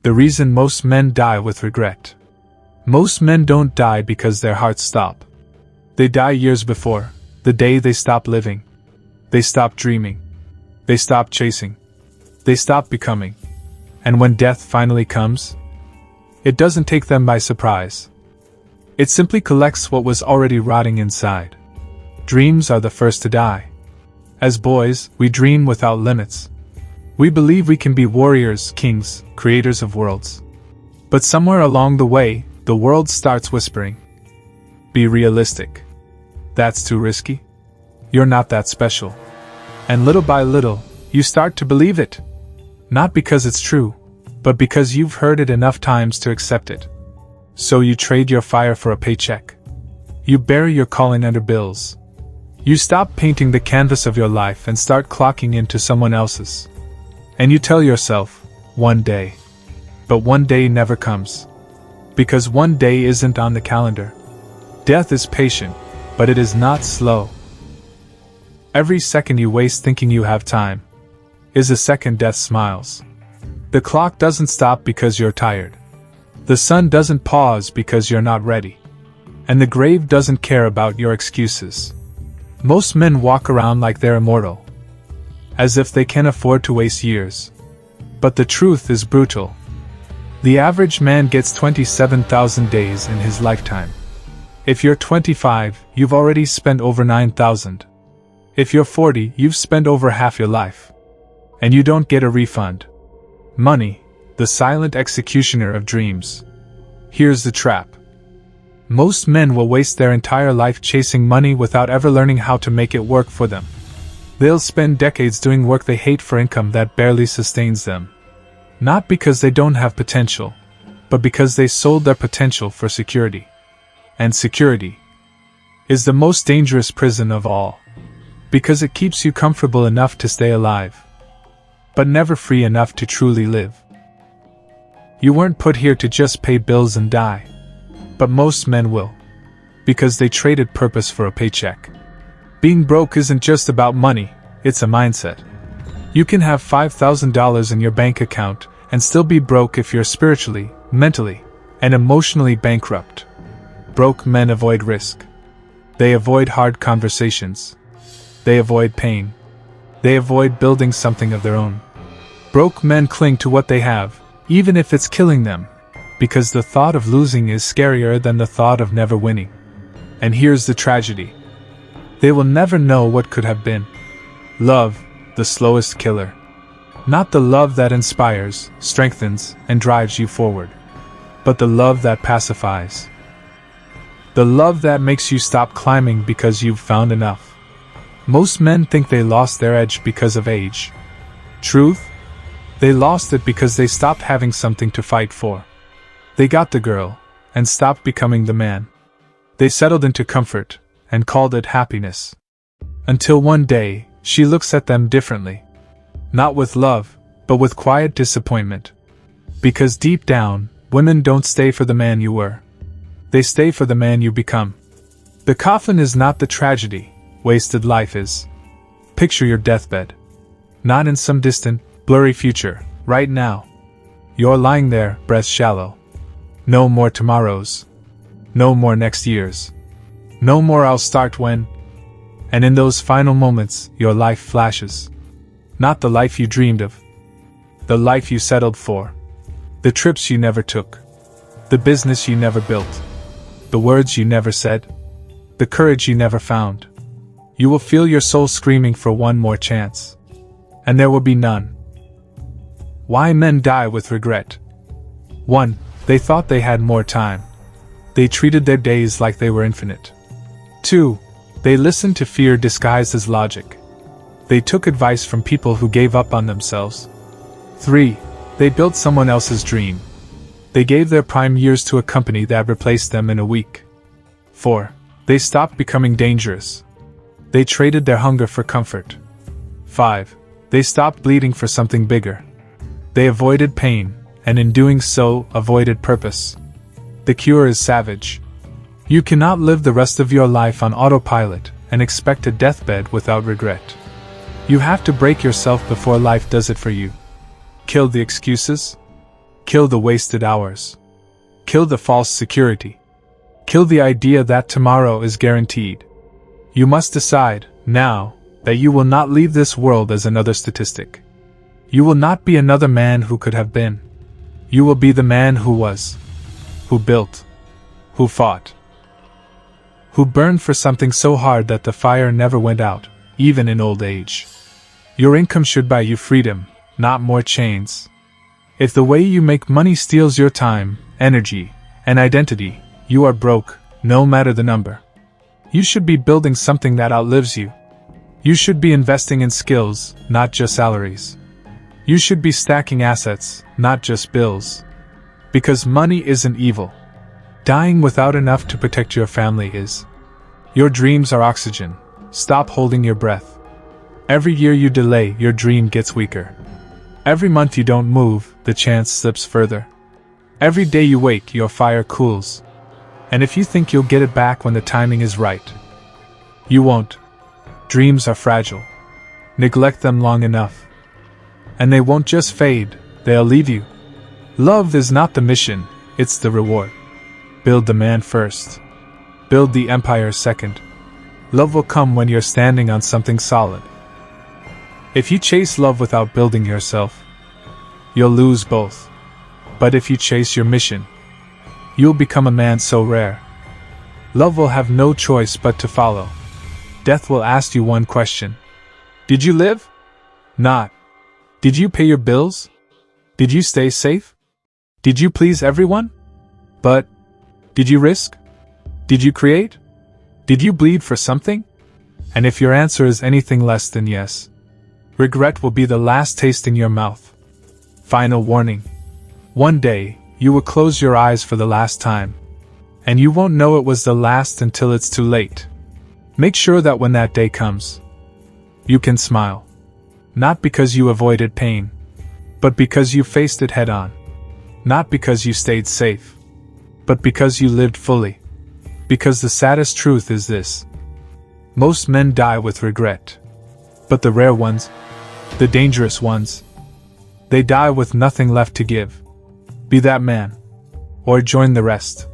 The reason most men die with regret. Most men don't die because their hearts stop. They die years before, the day they stop living. They stop dreaming. They stop chasing. They stop becoming. And when death finally comes, it doesn't take them by surprise. It simply collects what was already rotting inside. Dreams are the first to die. As boys, we dream without limits. We believe we can be warriors, kings, creators of worlds. But somewhere along the way, the world starts whispering. Be realistic. That's too risky. You're not that special. And little by little, you start to believe it. Not because it's true, but because you've heard it enough times to accept it. So you trade your fire for a paycheck. You bury your calling under bills. You stop painting the canvas of your life and start clocking into someone else's. And you tell yourself, one day. But one day never comes. Because one day isn't on the calendar. Death is patient, but it is not slow. Every second you waste thinking you have time is a second death smiles. The clock doesn't stop because you're tired. The sun doesn't pause because you're not ready. And the grave doesn't care about your excuses. Most men walk around like they're immortal, as if they can afford to waste years. But the truth is brutal. The average man gets 27,000 days in his lifetime. If you're 25, you've already spent over 9,000. If you're 40, you've spent over half your life. And you don't get a refund. Money, the silent executioner of dreams. Here's the trap. Most men will waste their entire life chasing money without ever learning how to make it work for them. They'll spend decades doing work they hate for income that barely sustains them. Not because they don't have potential, but because they sold their potential for security. And security is the most dangerous prison of all. Because it keeps you comfortable enough to stay alive, but never free enough to truly live. You weren't put here to just pay bills and die. But most men will. Because they traded purpose for a paycheck. Being broke isn't just about money, it's a mindset. You can have $5,000 in your bank account and still be broke if you're spiritually, mentally, and emotionally bankrupt. Broke men avoid risk. They avoid hard conversations. They avoid pain. They avoid building something of their own. Broke men cling to what they have, even if it's killing them, because the thought of losing is scarier than the thought of never winning. And here's the tragedy. They will never know what could have been. Love, the slowest killer. Not the love that inspires, strengthens, and drives you forward, but the love that pacifies. The love that makes you stop climbing because you've found enough. Most men think they lost their edge because of age. Truth? They lost it because they stopped having something to fight for. They got the girl, and stopped becoming the man. They settled into comfort, and called it happiness. Until one day, she looks at them differently. Not with love, but with quiet disappointment. Because deep down, women don't stay for the man you were. They stay for the man you become. The coffin is not the tragedy, wasted life is. Picture your deathbed. Not in some distant, blurry future, right now. You're lying there, breath shallow. No more tomorrows. No more next years. No more I'll start when. And in those final moments, your life flashes. Not the life you dreamed of. The life you settled for. The trips you never took. The business you never built. The words you never said. The courage you never found. You will feel your soul screaming for one more chance. And there will be none. Why men die with regret. 1. They thought they had more time. They treated their days like they were infinite. 2. They listened to fear disguised as logic. They took advice from people who gave up on themselves. 3. They built someone else's dream. They gave their prime years to a company that replaced them in a week. 4. They stopped becoming dangerous. They traded their hunger for comfort. 5. They stopped bleeding for something bigger. They avoided pain, and in doing so, avoided purpose. The cure is savage. You cannot live the rest of your life on autopilot and expect a deathbed without regret. You have to break yourself before life does it for you. Kill the excuses. Kill the wasted hours. Kill the false security. Kill the idea that tomorrow is guaranteed. You must decide, now, that you will not leave this world as another statistic. You will not be another man who could have been. You will be the man who was. Who built. Who fought. Who burned for something so hard that the fire never went out, even in old age. Your income should buy you freedom, not more chains. If the way you make money steals your time, energy, and identity, you are broke, no matter the number. You should be building something that outlives you. You should be investing in skills, not just salaries. You should be stacking assets, not just bills. Because money isn't evil. Dying without enough to protect your family is. Your dreams are oxygen. Stop holding your breath. Every year you delay, your dream gets weaker. Every month you don't move, the chance slips further. Every day you wait, your fire cools. And if you think you'll get it back when the timing is right, you won't. Dreams are fragile. Neglect them long enough, and they won't just fade, they'll leave you. Love is not the mission, it's the reward. Build the man first. Build the empire second. Love will come when you're standing on something solid. If you chase love without building yourself, you'll lose both. But if you chase your mission, you'll become a man so rare. Love will have no choice but to follow. Death will ask you one question. Did you live? Not. Did you pay your bills? Did you stay safe? Did you please everyone? But, did you risk? Did you create? Did you bleed for something? And if your answer is anything less than yes, regret will be the last taste in your mouth. Final warning. One day, you will close your eyes for the last time. And you won't know it was the last until it's too late. Make sure that when that day comes, you can smile. Not because you avoided pain, but because you faced it head on. Not because you stayed safe, but because you lived fully. Because the saddest truth is this. Most men die with regret. But the rare ones, the dangerous ones, they die with nothing left to give. Be that man, or join the rest.